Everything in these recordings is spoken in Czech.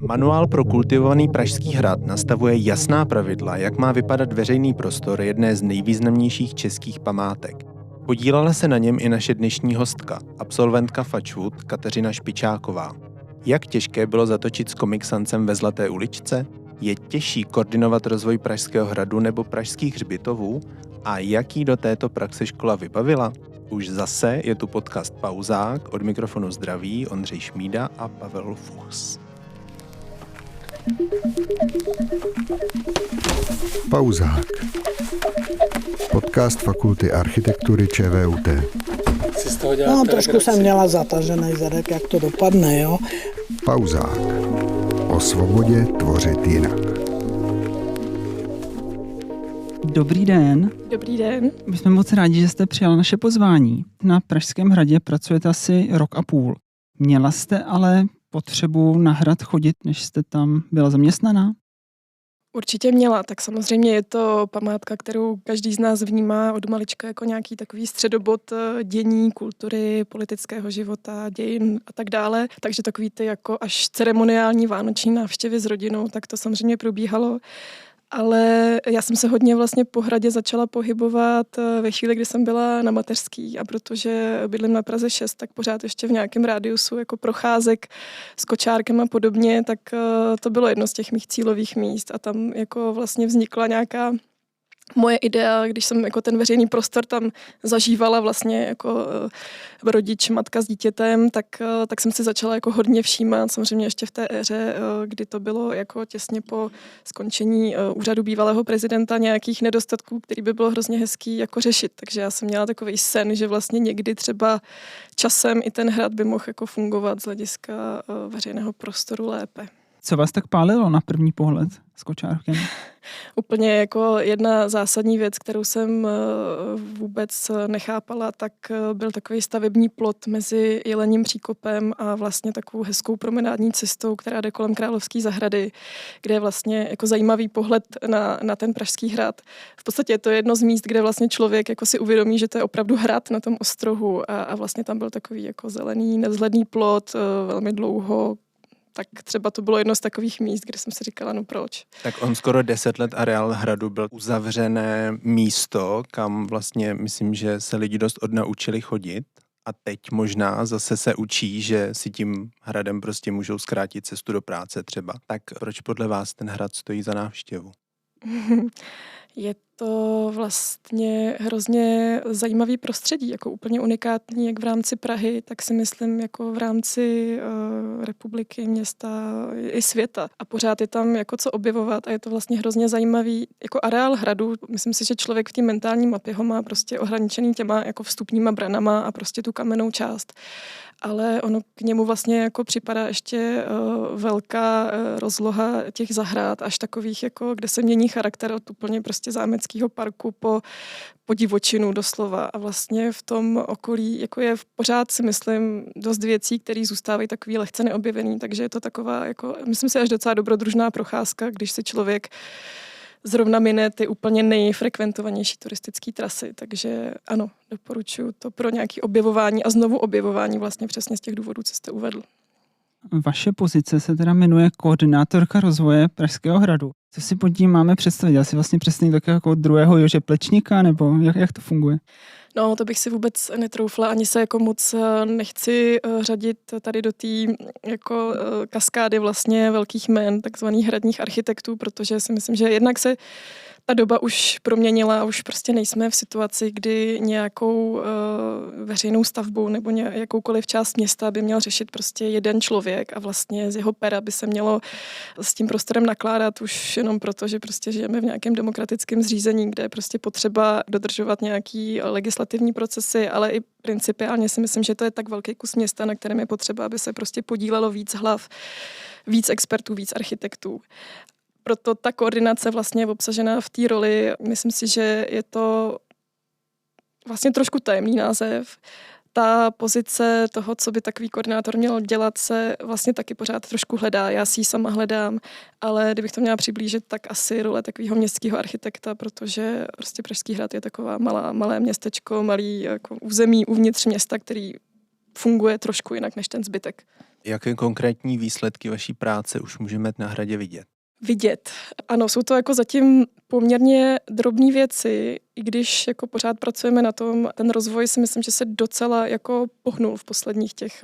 Manuál pro kultivovaný Pražský hrad nastavuje jasná pravidla, jak má vypadat veřejný prostor jedné z nejvýznamnějších českých památek. Podílela se na něm i naše dnešní hostka, absolventka Fačvud Kateřina Špičáková. Jak těžké bylo zatočit s komiksancem ve Zlaté uličce? Je těžší koordinovat rozvoj Pražského hradu nebo pražských hřbitovů? A jaký do této praxe škola vybavila? Už zase je tu podcast Pauzák, od mikrofonu zdraví Ondřej Šmída a Pavel Fuchs. Pauzák. Podcast Fakulty architektury ČVUT. No, trošku jsem měla zatažený zadek, jak to dopadne, jo. Pauzák. O svobodě tvořit jinak. Dobrý den. Dobrý den. My jsme moc rádi, že jste přijala naše pozvání. Na Pražském hradě pracujete asi rok a půl. Měla jste ale potřebu na hrad chodit, než jste tam byla zaměstnaná? Určitě měla, tak samozřejmě je to památka, kterou každý z nás vnímá od malička jako nějaký takový středobod dění, kultury, politického života, dějin a tak dále. Takže takový ty jako až ceremoniální vánoční návštěvy s rodinou, tak to samozřejmě probíhalo. Ale já jsem se hodně vlastně po hradě začala pohybovat ve chvíli, kdy jsem byla na mateřský, a protože bydlím na Praze 6, tak pořád ještě v nějakém rádiusu jako procházek s kočárkem a podobně, tak to bylo jedno z těch mých cílových míst a tam jako vlastně vznikla nějaká moje idea, když jsem jako ten veřejný prostor tam zažívala vlastně jako rodič, matka s dítětem, tak jsem si začala jako hodně všímat, samozřejmě ještě v té éře, kdy to bylo jako těsně po skončení úřadu bývalého prezidenta, nějakých nedostatků, který by bylo hrozně hezký jako řešit. Takže já jsem měla takový sen, že vlastně někdy třeba časem i ten hrad by mohl jako fungovat z hlediska veřejného prostoru lépe. Co vás tak pálilo na první pohled s kočárkem? Úplně jako jedna zásadní věc, kterou jsem vůbec nechápala, tak byl takový stavební plot mezi Jelením příkopem a vlastně takovou hezkou promenádní cestou, která jde kolem Královské zahrady, kde je vlastně jako zajímavý pohled na ten Pražský hrad. V podstatě je to jedno z míst, kde vlastně člověk jako si uvědomí, že to je opravdu hrad na tom ostrohu a vlastně tam byl takový jako zelený, nevzhledný plot, velmi dlouho. Tak třeba to bylo jedno z takových míst, kde jsem si říkala, no proč. Tak on skoro 10 let areál hradu byl uzavřené místo, kam vlastně myslím, že se lidi dost odnaučili chodit a teď možná zase se učí, že si tím hradem prostě můžou zkrátit cestu do práce třeba. Tak proč podle vás ten hrad stojí za návštěvu? Je to vlastně hrozně zajímavý prostředí, jako úplně unikátní, jak v rámci Prahy, tak si myslím jako v rámci republiky, města i světa. A pořád je tam jako co objevovat a je to vlastně hrozně zajímavý jako areál hradu. Myslím si, že člověk v té mentální mapě ho má prostě ohraničený těma jako vstupníma branama a prostě tu kamennou část. Ale ono k němu vlastně jako připadá ještě velká rozloha těch zahrad, až takových, jako, kde se mění charakter od úplně prostě zámeckého parku po divočinu doslova. A vlastně v tom okolí jako je pořád si myslím dost věcí, které zůstávají takový lehce neobjevený, takže je to taková, jako, myslím si, až docela dobrodružná procházka, když se člověk zrovna mine ty úplně nejfrekventovanější turistické trasy, takže ano, doporučuji to pro nějaké objevování a znovu objevování vlastně přesně z těch důvodů, co jste uvedl. Vaše pozice se teda jmenuje koordinátorka rozvoje Pražského hradu. Co si pod tím máme představit? Já si vlastně představím tak jako druhého Jože Plečníka, nebo jak to funguje? No, to bych si vůbec netroufla, ani se jako moc nechci řadit tady do té jako kaskády vlastně velkých jmen, takzvaných hradních architektů, protože si myslím, že jednak se ta doba už proměnila a už prostě nejsme v situaci, kdy nějakou veřejnou stavbu nebo jakoukoliv část města by měl řešit prostě jeden člověk a vlastně z jeho pera by se mělo s tím prostorem nakládat už jenom proto, že prostě žijeme v nějakém demokratickém zřízení, kde je prostě potřeba dodržovat nějaký legislativní procesy, ale i principiálně si myslím, že to je tak velký kus města, na kterém je potřeba, aby se prostě podílelo víc hlav, víc expertů, víc architektů. Proto ta koordinace vlastně je obsažená v té roli. Myslím si, že je to vlastně trošku tajemný název. Ta pozice toho, co by takový koordinátor měl dělat, se vlastně taky pořád trošku hledá. Já si ji sama hledám, ale kdybych to měla přiblížit, tak asi role takového městského architekta, protože prostě Pražský hrad je taková malé městečko, malý jako území uvnitř města, který funguje trošku jinak než ten zbytek. Jaké konkrétní výsledky vaší práce už můžeme na hradě vidět? Vidět. Ano, jsou to jako zatím poměrně drobné věci, i když jako pořád pracujeme na tom, ten rozvoj si myslím, že se docela jako pohnul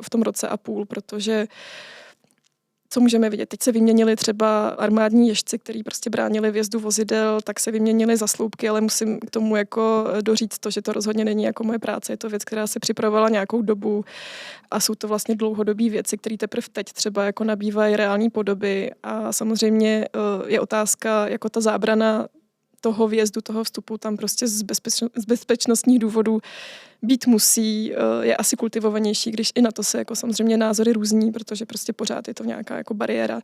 v tom roce a půl, protože co můžeme vidět? Teď se vyměnili třeba armádní ježci, kteří prostě bránili vjezdu vozidel, tak se vyměnili zasloupky, ale musím k tomu jako doříct to, že to rozhodně není jako moje práce. Je to věc, která se připravovala nějakou dobu a jsou to vlastně dlouhodobé věci, které teprve teď třeba jako nabývají reální podoby a samozřejmě je otázka jako ta zábrana toho vjezdu, toho vstupu tam prostě z bezpečnostních důvodů být musí, je asi kultivovanější, když i na to se jako samozřejmě názory různí, protože prostě pořád je to nějaká jako bariéra.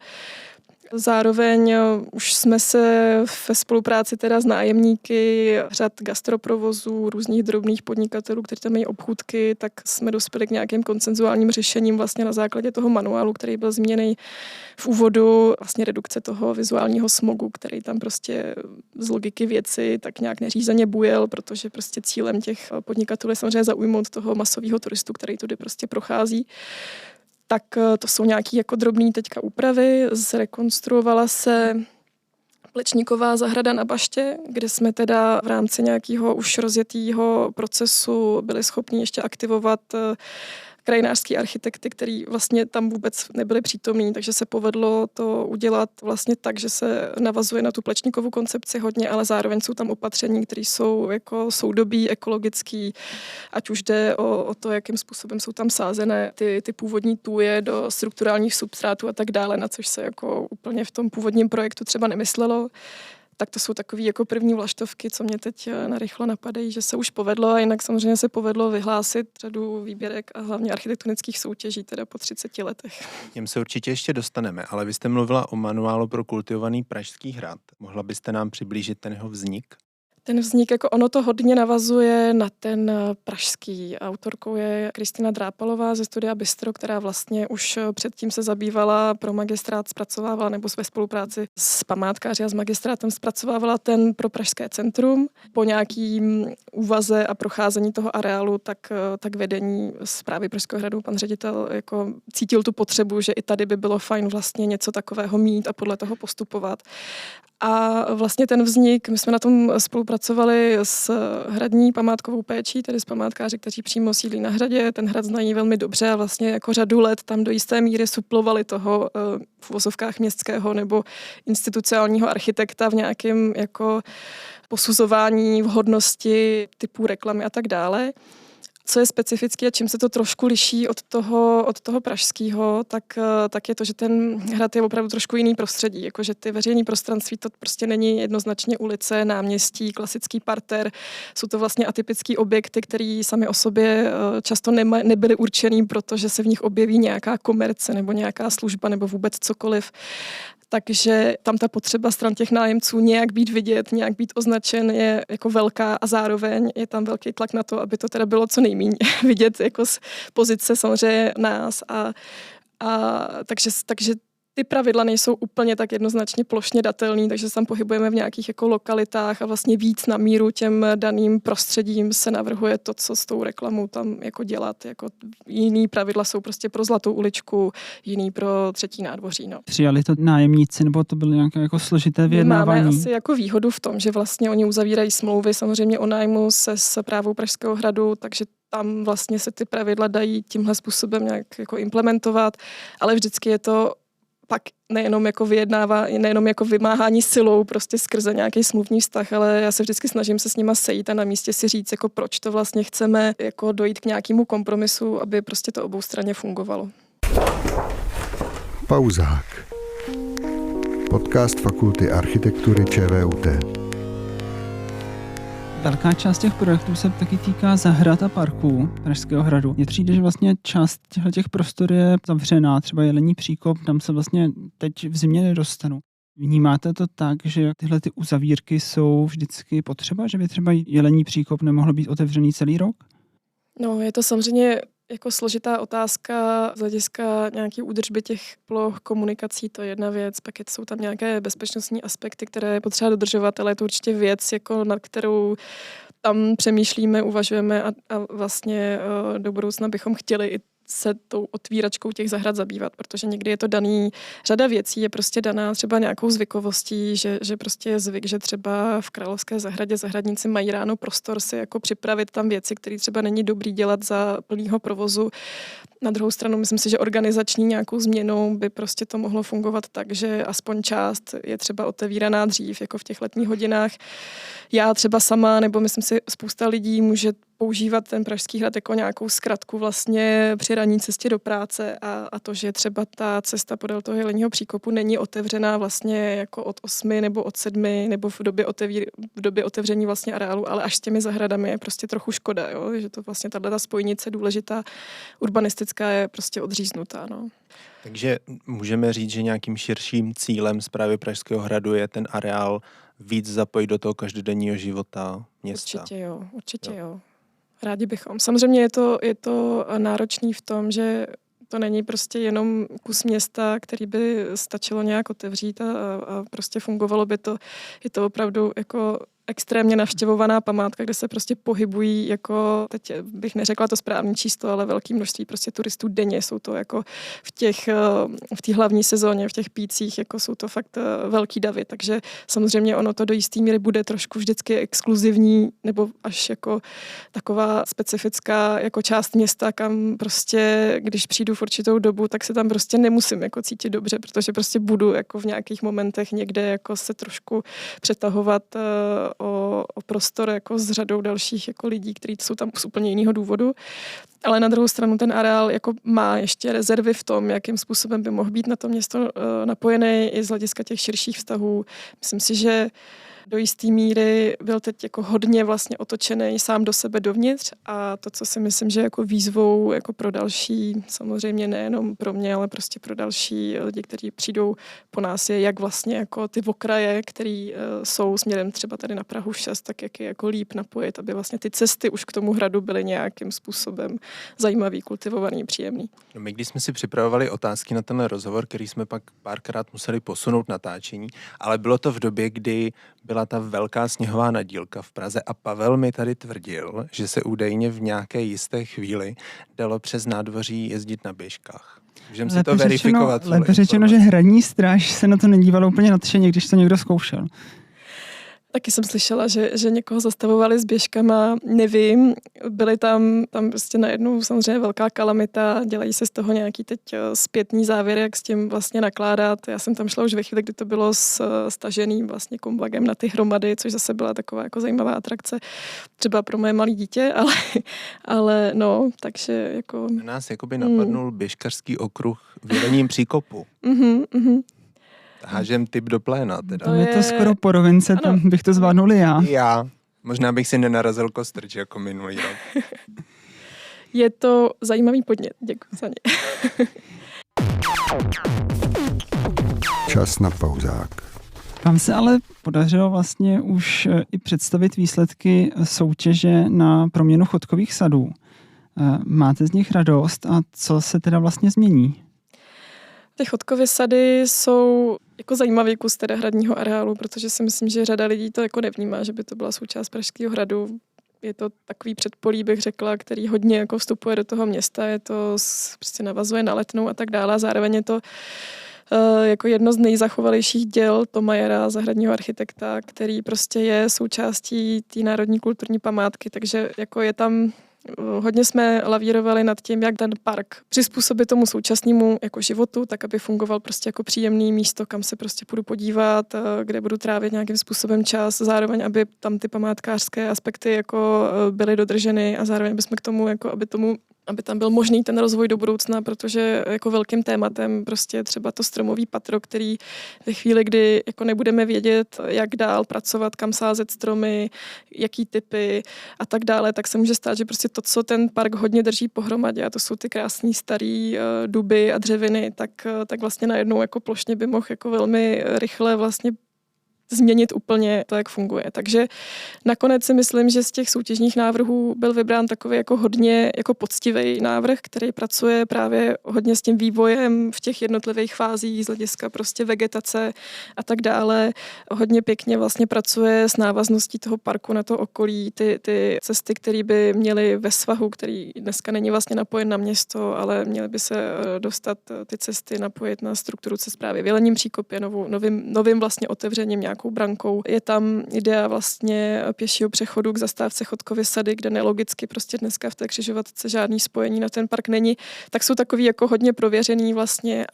Zároveň už jsme se ve spolupráci teda s nájemníky řad gastroprovozů, různých drobných podnikatelů, kteří tam mají obchůdky, tak jsme dospěli k nějakým konsenzuálním řešením vlastně na základě toho manuálu, který byl zmíněný v úvodu, vlastně redukce toho vizuálního smogu, který tam prostě z logiky věci tak nějak neřízeně bujel, protože prostě cílem těch podnikatelů je samozřejmě zaujmout toho masového turistu, který tudy prostě prochází. Tak to jsou nějaké jako drobné teďka úpravy. Zrekonstruovala se Plečníková zahrada na Baště, kde jsme teda v rámci nějakého už rozjetého procesu byli schopni ještě aktivovat krajinářský architekty, který vlastně tam vůbec nebyli přítomní, takže se povedlo to udělat vlastně tak, že se navazuje na tu Plečníkovu koncepci hodně, ale zároveň jsou tam opatření, které jsou jako soudobí, ekologický, ať už jde o to, jakým způsobem jsou tam sázené ty původní tůje do strukturálních substrátů a tak dále, na což se jako úplně v tom původním projektu třeba nemyslelo. Tak to jsou takové jako první vlaštovky, co mě teď narychlo napadají, že se už povedlo a jinak samozřejmě se povedlo vyhlásit řadu výběrek a hlavně architektonických soutěží teda po 30 letech. Těm se určitě ještě dostaneme, ale vy jste mluvila o manuálu pro kultivovaný Pražský hrad. Mohla byste nám přiblížit ten jeho vznik? Ten vznik, jako ono to hodně navazuje na ten pražský. Autorkou je Kristýna Drápalová ze studia Bistro, která vlastně už předtím se zabývala pro magistrát, zpracovávala nebo ve spolupráci s památkáři a s magistrátem zpracovávala ten pro Pražské centrum. Po nějakým úvaze a procházení toho areálu, tak vedení správy Pražského hradu, pan ředitel jako cítil tu potřebu, že i tady by bylo fajn vlastně něco takového mít a podle toho postupovat. A vlastně ten vznik, my jsme na tom spolupracovali s hradní památkovou péčí, tedy s památkáři, kteří přímo sídlí na hradě. Ten hrad znají velmi dobře a vlastně jako řadu let tam do jisté míry suplovali toho v uvozovkách městského nebo institucionálního architekta v nějakém jako posuzování vhodnosti typů reklamy a tak dále. Co je specifické a čím se to trošku liší od toho pražského, tak je to, že ten hrad je opravdu trošku jiný prostředí. Jakože ty veřejné prostranství, to prostě není jednoznačně ulice, náměstí, klasický parter. Jsou to vlastně atypické objekty, které sami o sobě často nebyly určený, protože se v nich objeví nějaká komerce nebo nějaká služba nebo vůbec cokoliv. Takže tam ta potřeba stran těch nájemců nějak být vidět, nějak být označen je jako velká a zároveň je tam velký tlak na to, aby to teda bylo co nejméně vidět jako z pozice samozřejmě nás takže ty pravidla nejsou úplně tak jednoznačně plošně datelný, takže se tam pohybujeme v nějakých jako lokalitách a vlastně víc na míru těm daným prostředím se navrhuje to, co s tou reklamou tam jako dělat. Jako jiný pravidla jsou prostě pro Zlatou uličku, jiný pro Třetí nádvoří. No. Přijali to nájemníci, nebo to bylo nějaké jako složité vyjednávání? Máme asi jako výhodu v tom, že vlastně oni uzavírají smlouvy samozřejmě o nájmu se správou Pražského hradu, takže tam vlastně se ty pravidla dají tímhle způsobem nějak jako implementovat, ale vždycky je to pak nejenom jako vymáhání silou prostě skrze nějaký smluvní vztah, ale já se vždycky snažím se s nima sejít a na místě si říct, jako proč to vlastně chceme jako dojít k nějakému kompromisu, aby prostě to oboustranně fungovalo. Pauzák. Podcast Fakulty architektury ČVUT. Velká část těch projektů se taky týká zahrad a parků Pražského hradu. Mně přijde, že vlastně část těch prostor je zavřená, třeba Jelení příkop, tam se vlastně teď v zimě nedostanou. Vnímáte to tak, že tyhle ty uzavírky jsou vždycky potřeba, že by třeba Jelení příkop nemohlo být otevřený celý rok? No, je to samozřejmě jako složitá otázka z hlediska nějaké údržby těch ploch, komunikací, to je jedna věc, pak jsou tam nějaké bezpečnostní aspekty, které je potřeba dodržovat, ale je to určitě věc, jako nad kterou tam přemýšlíme, uvažujeme a vlastně do budoucna bychom chtěli i se tou otvíračkou těch zahrad zabývat, protože někdy je to daný, řada věcí je prostě daná třeba nějakou zvykovostí, že prostě je zvyk, že třeba v Královské zahradě zahradníci mají ráno prostor si jako připravit tam věci, které třeba není dobrý dělat za plného provozu. Na druhou stranu myslím si, že organizační nějakou změnou by prostě to mohlo fungovat tak, že aspoň část je třeba otevíraná dřív, jako v těch letních hodinách. Já třeba sama, nebo myslím si, spousta lidí může používat ten Pražský hrad jako nějakou zkratku vlastně při ranní cestě do práce a to, že třeba ta cesta podél toho Jeleního příkopu není otevřená vlastně jako od 8 nebo od 7 nebo v době otevření vlastně areálu, ale až s těmi zahradami je prostě trochu škoda, jo? Že to vlastně tato spojnice důležitá urbanistická je prostě odříznutá. No. Takže můžeme říct, že nějakým širším cílem správy Pražského hradu je ten areál víc zapojit do toho každodenního života města. Určitě jo. Rádi bychom. Samozřejmě je to náročný v tom, že to není prostě jenom kus města, který by stačilo nějak otevřít a prostě fungovalo by to. Je to opravdu jako extrémně navštěvovaná památka, kde se prostě pohybují jako, teď bych neřekla to správné číslo, ale velké množství prostě turistů denně. Jsou to jako v té hlavní sezóně, v těch pících, jako jsou to fakt velký davy, takže samozřejmě ono to do jistý míry bude trošku vždycky exkluzivní nebo až jako taková specifická jako část města, kam prostě, když přijdu v určitou dobu, tak se tam prostě nemusím jako cítit dobře, protože prostě budu jako v nějakých momentech někde jako se trošku přetahovat o prostor jako s řadou dalších jako lidí, kteří jsou tam z úplně jiného důvodu. Ale na druhou stranu ten areál jako má ještě rezervy v tom, jakým způsobem by mohl být na to město napojený i z hlediska těch širších vztahů. Myslím si, že do jisté míry byl teď jako hodně vlastně otočený sám do sebe dovnitř a to, co si myslím, že jako výzvou jako pro další, samozřejmě nejenom pro mě, ale prostě pro další lidi, kteří přijdou po nás, je jak vlastně jako ty okraje, které jsou směrem třeba tady na Prahu 6, tak jak je jako líp napojit, aby vlastně ty cesty už k tomu hradu byly nějakým způsobem zajímavý, kultivovaný, příjemný. No my, když jsme si připravovali otázky na ten rozhovor, který jsme pak párkrát museli posunout natáčení, ale bylo to v době, kdy byla ta velká sněhová nadílka v Praze a Pavel mi tady tvrdil, že se údajně v nějaké jisté chvíli dalo přes nádvoří jezdit na běžkách. Můžeme si to verifikovat. Lépe řečeno, že hradní stráž se na to nedívala úplně nadšeně, když to někdo zkoušel. Taky jsem slyšela, že někoho zastavovali s běžkama, nevím, byly tam prostě najednou samozřejmě velká kalamita, dělají se z toho nějaký teď zpětný závěr, jak s tím vlastně nakládat. Já jsem tam šla už ve chvíli, kdy to bylo staženým vlastně komvagem na ty hromady, což zase byla taková jako zajímavá atrakce, třeba pro moje malé dítě, ale no, takže jako... Na nás jakoby napadnul běžkařský okruh v Jelením příkopu. Hážem tip do pléna teda. To je to skoro po rovince, ano. Tam bych to zvládnul i já. Já. Možná bych si nenarazil kostrč jako minulý rok. Je to zajímavý podnět. Děkuji za ně. Čas na pauzák. Vám se ale podařilo vlastně už i představit výsledky soutěže na proměnu chodkových sadů. Máte z nich radost a co se teda vlastně změní? Ty chodkové sady jsou jako zajímavý kus teda hradního areálu, protože si myslím, že řada lidí to jako nevnímá, že by to byla součást Pražského hradu. Je to takový předpolí, bych řekla, který hodně jako vstupuje do toho města, je to prostě navazuje na Letnou a tak dále a zároveň je to jako jedno z nejzachovalejších děl Thomajera, zahradního architekta, který prostě je součástí té národní kulturní památky, takže jako je tam hodně jsme lavírovali nad tím, jak ten park přizpůsobit tomu současnému jako životu, tak aby fungoval prostě jako příjemný místo, kam se prostě půjdu podívat, kde budu trávit nějakým způsobem čas, zároveň aby tam ty památkářské aspekty jako byly dodrženy a zároveň bychom k tomu jako aby tam byl možný ten rozvoj do budoucna, protože jako velkým tématem prostě třeba to stromový patro, který ve chvíli, kdy jako nebudeme vědět, jak dál pracovat, kam sázet stromy, jaký typy a tak dále, tak se může stát, že prostě to, co ten park hodně drží pohromadě, a to jsou ty krásný starý duby a dřeviny, tak vlastně najednou jako plošně by mohl jako velmi rychle vlastně změnit úplně to, jak funguje. Takže nakonec si myslím, že z těch soutěžních návrhů byl vybrán takový jako hodně jako poctivý návrh, který pracuje právě hodně s tím vývojem v těch jednotlivých fázích z hlediska prostě vegetace a tak dále. Hodně pěkně vlastně pracuje s návazností toho parku na to okolí, ty cesty, které by měly ve svahu, který dneska není vlastně napojen na město, ale měly by se dostat ty cesty napojit na strukturu cest právě v Jelením příkopě, novým vlastně otevřením nějakou brankou. Je tam idea vlastně pěšího přechodu k zastávce Chodkovy sady, kde nelogicky prostě dneska v té křižovatce žádný spojení na ten park není. Tak jsou takový jako hodně prověřený vlastně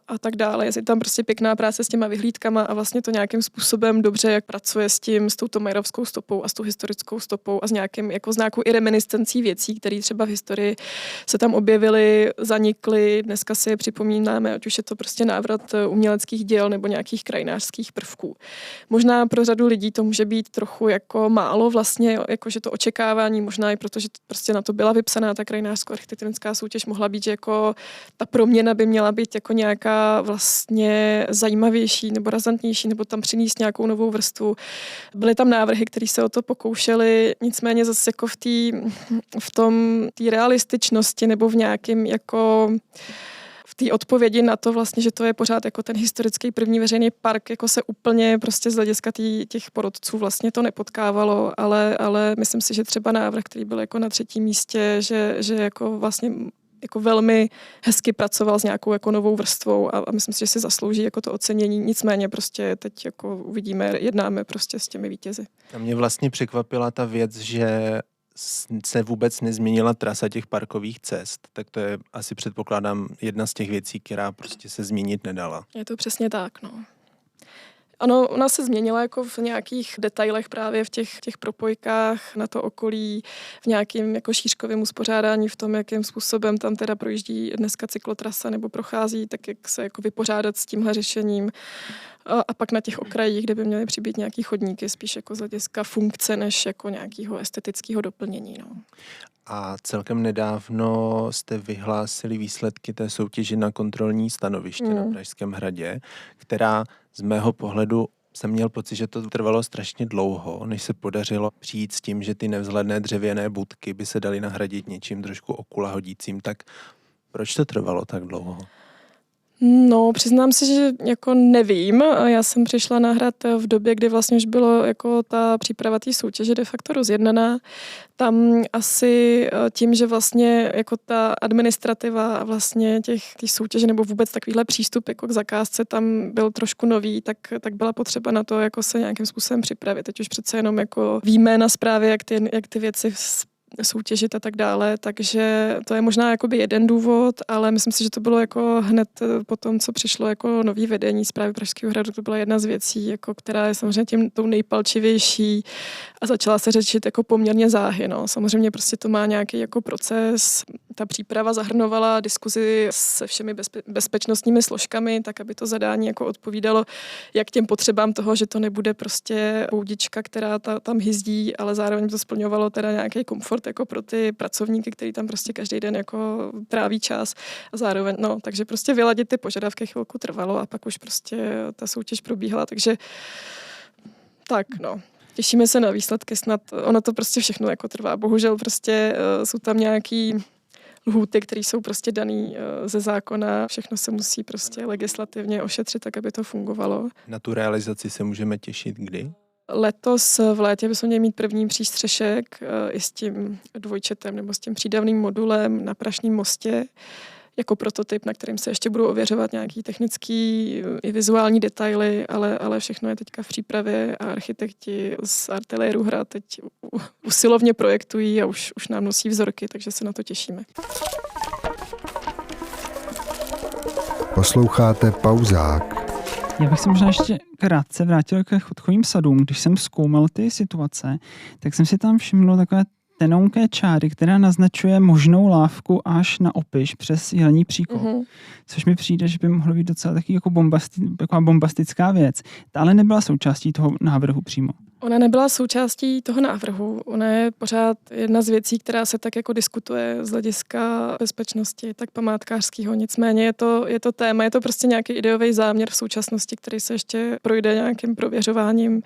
a tak dále. Je tam prostě pěkná práce s těma vyhlídkama a vlastně to nějakým způsobem dobře, jak pracuje s tou majerovskou stopou a s tou historickou stopou a s nějakou i reminiscencí věcí, které třeba v historii se tam objevily, zanikly. Dneska si je připomínáme, ať už je to prostě návrat uměleckých děl nebo nějakých krajinářských prvků. Možná pro řadu lidí to může být trochu jako málo vlastně, jakože to očekávání, možná i protože prostě na to byla vypsaná ta krajinářsko-architektonická soutěž, mohla být, že jako ta proměna by měla být jako nějaká vlastně zajímavější nebo razantnější, nebo tam přinést nějakou novou vrstvu. Byly tam návrhy, které se o to pokoušely, nicméně zase jako v té realističnosti nebo v nějakém jako v té odpovědi na to vlastně, že to je pořád jako ten historický první veřejný park, jako se úplně prostě z hlediska těch porodců vlastně to nepotkávalo, ale myslím si, že třeba návrh, který byl jako na 3. místě, že jako vlastně jako velmi hezky pracoval s nějakou jako novou vrstvou a myslím si, že si zaslouží jako to ocenění. Nicméně prostě teď jako uvidíme, jednáme prostě s těmi vítězi. A mě vlastně překvapila ta věc, že se vůbec nezměnila trasa těch parkových cest, tak to je asi předpokládám jedna z těch věcí, která prostě se změnit nedala. Je to přesně tak, no. Ano, ona se změnila jako v nějakých detailech právě v těch propojkách na to okolí, v nějakém jako šířkovém uspořádání, v tom, jakým způsobem tam teda projíždí dneska cyklotrasa nebo prochází, tak jak se jako vypořádat s tímhle řešením. A pak na těch okrajích, kde by měly přibýt nějaký chodníky, spíš jako z hlediska funkce, než jako nějakého estetického doplnění. No. A celkem nedávno jste vyhlásili výsledky té soutěže na kontrolní stanoviště na Pražském hradě, která z mého pohledu jsem měl pocit, že to trvalo strašně dlouho, než se podařilo přijít s tím, že ty nevzhledné dřevěné budky by se daly nahradit něčím trošku okulahodícím. Tak proč to trvalo tak dlouho? No, přiznám se, že jako nevím. Já jsem přišla na hrad v době, kdy vlastně už bylo jako ta příprava té soutěže de facto rozjednaná. Tam asi tím, že vlastně jako ta administrativa a vlastně těch soutěže nebo vůbec takovýhle přístup jako k zakázce tam byl trošku nový, tak byla potřeba na to jako se nějakým způsobem připravit. Teď už přece jenom jako víme na správě, jak ty věci soutěžit a tak dále, takže to je možná jakoby jeden důvod, ale myslím si, že to bylo jako hned po tom, co přišlo jako nový vedení Správy Pražského hradu, to byla jedna z věcí, jako která je samozřejmě tou nejpalčivější a začala se řešit jako poměrně záhy. No. Samozřejmě prostě to má nějaký jako proces. Ta příprava zahrnovala diskuzi se všemi bezpečnostními složkami, tak aby to zadání jako odpovídalo jak těm potřebám toho, že to nebude prostě boudička, která tam hyzdí, ale zároveň to splňovalo teda nějaký komfort jako pro ty pracovníky, kteří tam prostě každý den jako tráví čas a zároveň, no, takže prostě vyladit ty požadavky chvilku trvalo a pak už prostě ta soutěž probíhala, takže tak, no. Těšíme se na výsledky, snad ono to prostě všechno jako trvá. Bohužel prostě jsou tam nějaký lhůty, které jsou prostě daný ze zákona. Všechno se musí prostě legislativně ošetřit, tak aby to fungovalo. Na tu realizaci se můžeme těšit kdy? Letos v létě bychom měli mít první přístřešek i s tím dvojčetem nebo s tím přídavným modulem na Prašném mostě jako prototyp, na kterým se ještě budou ověřovat nějaký technický i vizuální detaily, ale všechno je teďka v přípravě a architekti z Arteliéru Hrad teď usilovně projektují a už nám nosí vzorky, takže se na to těšíme. Posloucháte Pauzák. Já bych se možná ještě krátce vrátil k Chodkovým sadům. Když jsem zkoumal ty situace, tak jsem si tam všiml takové tenonké čáry, která naznačuje možnou lávku až na Opiš přes Jelení příkop. Což mi přijde, že by mohlo být docela taky jako bombastická věc. Ta ale nebyla součástí toho návrhu přímo. Ona nebyla součástí toho návrhu. Ona je pořád jedna z věcí, která se tak jako diskutuje z hlediska bezpečnosti, tak památkářského. Nicméně je to téma, je to prostě nějaký ideový záměr v současnosti, který se ještě projde nějakým prověřováním.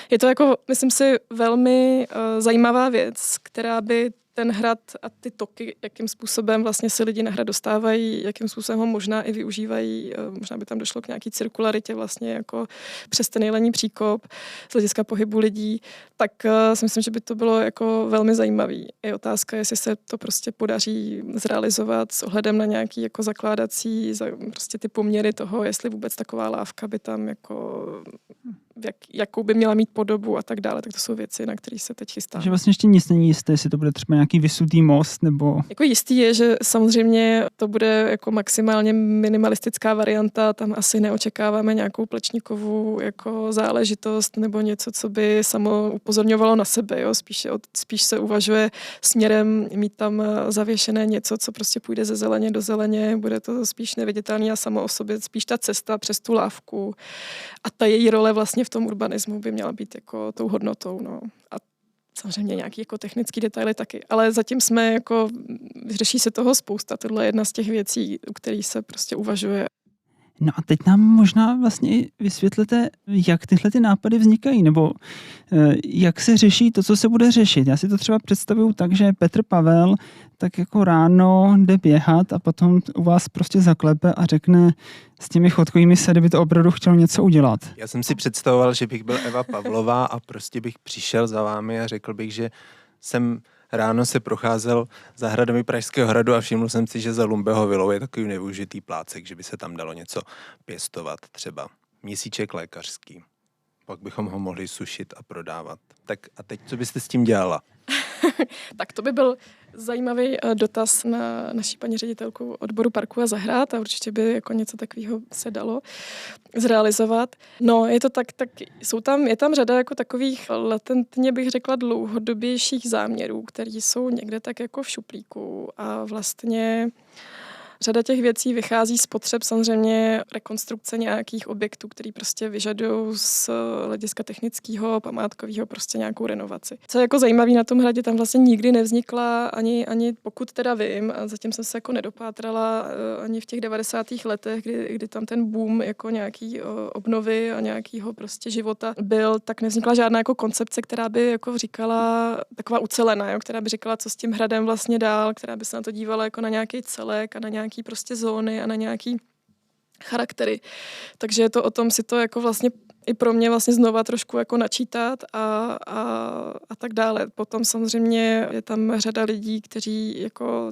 Je to jako, myslím si, velmi zajímavá věc, která by ten hrad a ty toky, jakým způsobem vlastně se lidi na hrad dostávají, jakým způsobem ho možná i využívají, možná by tam došlo k nějaký cirkularitě vlastně jako přes ten jelení příkop z hlediska pohybu lidí, tak si myslím, že by to bylo jako velmi zajímavý. Je otázka, jestli se to prostě podaří zrealizovat s ohledem na nějaký jako zakládací prostě ty poměry toho, jestli vůbec taková lávka by tam jako jakou by měla mít podobu a tak dále, tak to jsou věci, na které se teď chystá. Takže vlastně ještě nic není jisté, jestli to bude třeba nějaký vysutý most, nebo... Jako jistý je, že samozřejmě to bude jako maximálně minimalistická varianta, tam asi neočekáváme nějakou plečníkovou jako záležitost nebo něco, co by samo upozorňovalo na sebe, jo? Spíš se uvažuje směrem mít tam zavěšené něco, co prostě půjde ze zeleně do zeleně, bude to spíš neviditelný a samo o sobě, spíš ta cesta přes tu lávku a ta její role vlastně v tom urbanismu by měla být jako tou hodnotou, no. A samozřejmě nějaký jako technický detaily taky, ale zatím jsme jako, řeší se toho spousta, tohle je jedna z těch věcí, u kterých se prostě uvažuje. No a teď nám možná vlastně vysvětlete, jak tyhle ty nápady vznikají, nebo jak se řeší to, co se bude řešit. Já si to třeba představuju tak, že Petr Pavel tak jako ráno jde běhat a potom u vás prostě zaklepe a řekne, s těmi chodkovými sady by to opravdu chtělo něco udělat. Já jsem si představoval, že bych byl Eva Pavlová a prostě bych přišel za vámi a řekl bych, že jsem ráno se procházel zahradami Pražského hradu a všiml jsem si, že za Lumbeho vilou je takový nevyužitý plácek, že by se tam dalo něco pěstovat, třeba měsíček lékařský. Pak bychom ho mohli sušit a prodávat. Tak a teď, co byste s tím dělala? Tak to by byl zajímavý dotaz na naší paní ředitelku odboru parku a zahrad a určitě by jako něco takového se dalo zrealizovat. No, je to tak je tam řada jako takových latentně bych řekla dlouhodobějších záměrů, které jsou někde tak jako v šuplíku a vlastně řada těch věcí vychází z potřeb samozřejmě rekonstrukce nějakých objektů, které prostě vyžadují z hlediska technického, památkového prostě nějakou renovaci. Co je jako zajímavé na tom hradě, tam vlastně nikdy nevznikla ani pokud teda vím, a zatím jsem se jako nedopátrala ani v těch 90. letech, kdy tam ten boom jako nějaký obnovy a nějakého prostě života byl, tak nevznikla žádná jako koncepce, která by jako říkala taková ucelená, jo, která by říkala, co s tím hradem vlastně dál, která by se na to dívala jako na nějaký celek a na nějaký prostě zóny a na nějaký charaktery. Takže je to o tom si to jako vlastně i pro mě vlastně znova trošku jako načítat a tak dále. Potom samozřejmě je tam řada lidí, kteří jako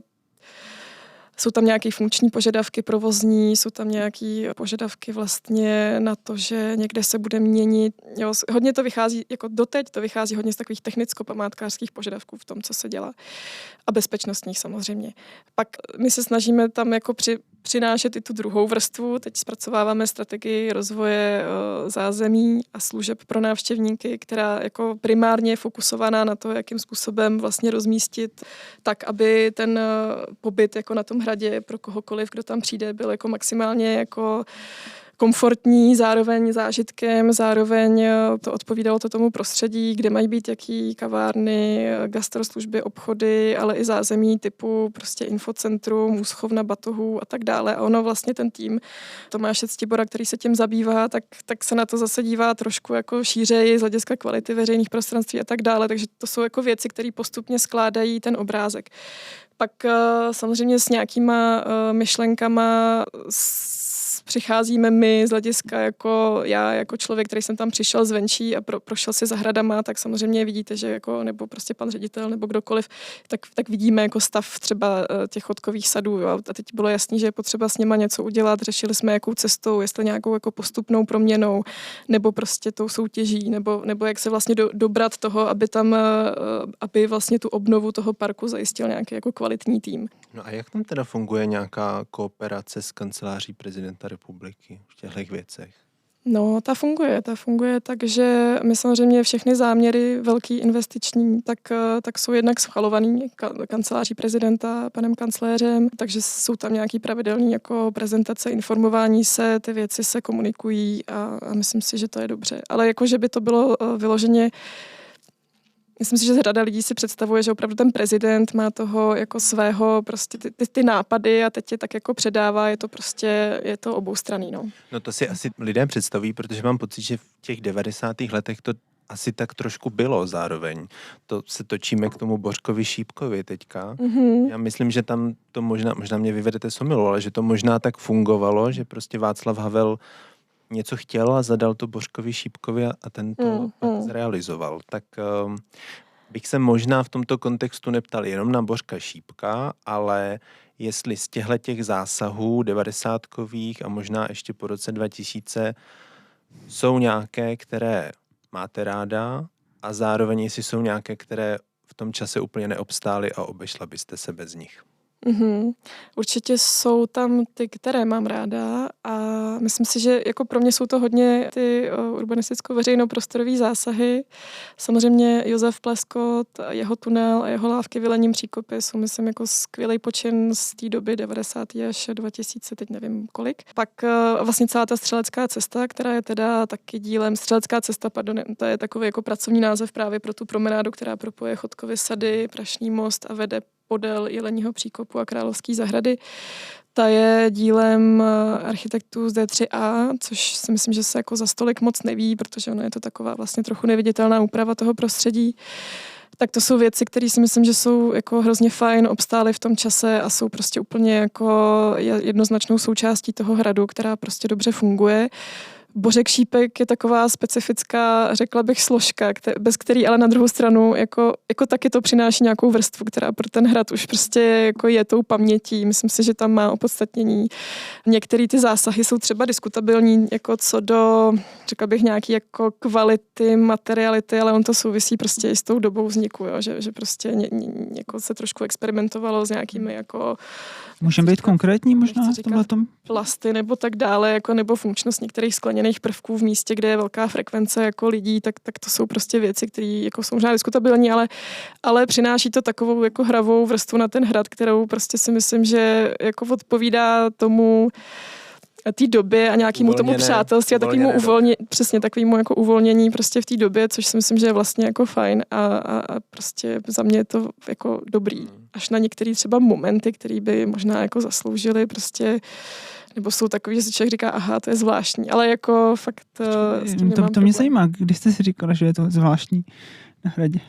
jsou tam nějaké funkční požadavky provozní, jsou tam nějaké požadavky vlastně na to, že někde se bude měnit. Jo, hodně to vychází, jako doteď to vychází hodně z takových technicko-památkářských požadavků v tom, co se dělá. A bezpečnostních samozřejmě. Pak my se snažíme tam jako přinášet i tu druhou vrstvu. Teď zpracováváme strategii rozvoje zázemí a služeb pro návštěvníky, která jako primárně je fokusovaná na to, jakým způsobem vlastně rozmístit tak, aby ten pobyt jako na tom hradě pro kohokoliv, kdo tam přijde, byl jako maximálně jako komfortní, zároveň zážitkem, zároveň to odpovídalo to tomu prostředí, kde mají být jaký kavárny, gastroslužby, obchody, ale i zázemí typu prostě infocentrum, úschovna batohů a tak dále. A ono vlastně ten tým Tomáše Ctibora, který se tím zabývá, tak se na to zase dívá trošku jako šířeji z hlediska kvality veřejných prostranství a tak dále. Takže to jsou jako věci, které postupně skládají ten obrázek. Pak samozřejmě s nějakýma myšlenkama přicházíme my z hlediska jako já, jako člověk, který jsem tam přišel zvenčí a prošel si zahradama, tak samozřejmě vidíte, že jako, nebo prostě pan ředitel, nebo kdokoliv, tak vidíme jako stav třeba těch chodkových sadů. Jo. A teď bylo jasný, že je potřeba s něma něco udělat. Řešili jsme, jakou cestou, jestli nějakou jako postupnou proměnou, nebo prostě tou soutěží, nebo jak se vlastně dobrat toho, aby vlastně tu obnovu toho parku zajistil nějaký jako kvalitní tým. No a jak tam teda funguje nějaká kooperace s kanceláří prezidenta republiky v těchto věcech? No, ta funguje tak, že my samozřejmě všechny záměry velký investiční, tak jsou jednak schvalovaný kanceláří prezidenta, panem kancléřem, takže jsou tam nějaký pravidelný jako prezentace, informování se, ty věci se komunikují a myslím si, že to je dobře. Ale jako, že by to bylo vyloženě. Myslím si, že řada lidí si představuje, že opravdu ten prezident má toho jako svého prostě ty nápady a teď je tak jako předává, je to oboustranný, no. No to si asi lidé představí, protože mám pocit, že v těch 90. letech to asi tak trošku bylo zároveň. To se točíme k tomu Bořkovi Šípkovi teďka. Mm-hmm. Já myslím, že tam to možná mě vyvedete z omylu, ale že to možná tak fungovalo, že prostě Václav Havel něco chtěl a zadal to Bořkovi Šípkovi a ten to zrealizoval. Tak bych se možná v tomto kontextu neptal jenom na Bořka Šípka, ale jestli z těch zásahů 90kových a možná ještě po roce 2000 jsou nějaké, které máte ráda a zároveň jestli jsou nějaké, které v tom čase úplně neobstály a obešla byste se bez nich. Mm-hmm. Určitě jsou tam ty, které mám ráda a myslím si, že jako pro mě jsou to hodně ty urbanisticko-veřejnoprostorové zásahy. Samozřejmě Josef Pleskot, jeho tunel a jeho lávky v Jelením Příkopě jsou, myslím, jako skvělý počin z té doby 90. až 2000, teď nevím kolik. Pak vlastně celá ta střelecká cesta, která je teda taky dílem, střelecká cesta, to je takový jako pracovní název právě pro tu promenádu, která propoje Chodkovy sady, Prašný most a vede podél Jeleního Příkopu a Královské zahrady. Ta je dílem architektů z D3A, což si myslím, že se jako za stolik moc neví, protože ono je to taková vlastně trochu neviditelná úprava toho prostředí. Tak to jsou věci, které si myslím, že jsou jako hrozně fajn, obstály v tom čase a jsou prostě úplně jako jednoznačnou součástí toho hradu, která prostě dobře funguje. Bořek Šípek je taková specifická, řekla bych, složka, bez který ale na druhou stranu jako taky to přináší nějakou vrstvu, která pro ten hrad už prostě jako je tou pamětí. Myslím si, že tam má opodstatnění. Některé ty zásahy jsou třeba diskutabilní, jako co do, řekla bych, nějaký jako kvality, materiality, ale on to souvisí prostě i s tou dobou vzniku, jo? Že prostě jako se trošku experimentovalo s nějakými jako... Můžeme být konkrétní možná v tomhletom? Plasty nebo tak dále, jako nebo funkčnost některých skleněných prvků v místě, kde je velká frekvence jako lidí, tak to jsou prostě věci, které jako jsou možná diskutabilní, ale přináší to takovou jako hravou vrstvu na ten hrad, kterou prostě si myslím, že jako odpovídá tomu té době a nějakému tomu přátelství a takovému jako uvolnění prostě v té době, což si myslím, že je vlastně jako fajn a prostě za mě je to jako dobrý. Až na některé třeba momenty, které by možná jako zasloužily prostě, nebo jsou takový, že si člověk říká, aha, to je zvláštní, ale jako fakt s tím nemám to mě zajímá, když jste si říkala, že je to zvláštní na hradě.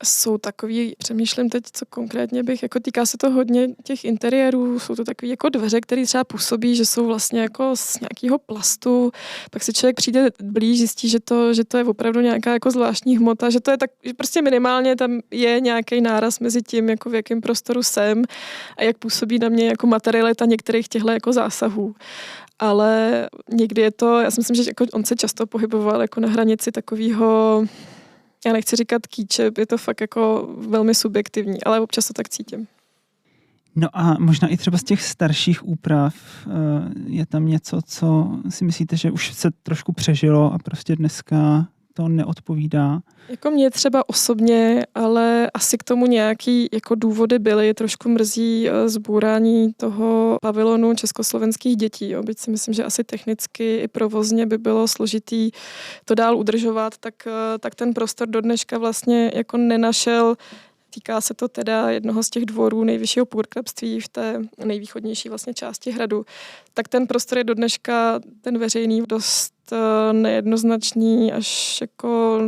Jsou takový, přemýšlím teď, co konkrétně bych, jako týká se to hodně těch interiérů, jsou to takový jako dveře, které třeba působí, že jsou vlastně jako z nějakého plastu, pak si člověk přijde blíž, zjistí, že to je opravdu nějaká jako zvláštní hmota, že to je tak, že prostě minimálně tam je nějaký náraz mezi tím, jako v jakém prostoru jsem a jak působí na mě jako materialita některých těchto jako zásahů. Ale někdy je to, já si myslím, že jako on se často pohyboval jako na hranici takového, já nechci říkat kýče, je to fakt jako velmi subjektivní, ale občas to tak cítím. No a možná i třeba z těch starších úprav je tam něco, co si myslíte, že už se trošku přežilo a prostě dneska to neodpovídá? Jako mě třeba osobně, ale asi k tomu nějaký jako důvody byly. Trošku mrzí zbůrání toho pavilonu československých dětí. Jo. Byť si myslím, že asi technicky i provozně by bylo složitý to dál udržovat, tak ten prostor do dneška vlastně jako nenašel. Týká se to teda jednoho z těch dvorů nejvyššího purkrabství v té nejvýchodnější vlastně části hradu. Tak ten prostor je do dneška ten veřejný dost nejednoznačný, až jako,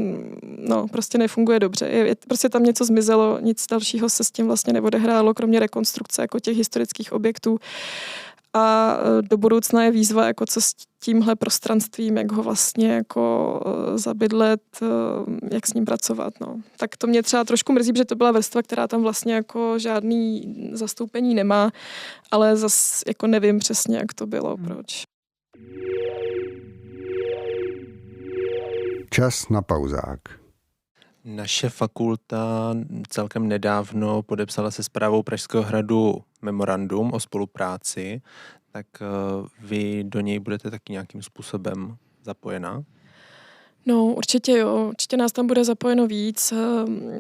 no, prostě nefunguje dobře. Prostě tam něco zmizelo, nic dalšího se s tím vlastně neodehrálo, kromě rekonstrukce jako těch historických objektů. A do budoucna je výzva, jako co s tímhle prostranstvím, jak ho vlastně jako zabydlet, jak s ním pracovat. No. Tak to mě třeba trošku mrzí, protože to byla vrstva, která tam vlastně jako žádný zastoupení nemá, ale zas jako nevím přesně, jak to bylo, proč. Čas na pauzák. Naše fakulta celkem nedávno podepsala se Správou Pražského hradu memorandum o spolupráci, tak vy do něj budete taky nějakým způsobem zapojená? No, určitě jo. Určitě nás tam bude zapojeno víc.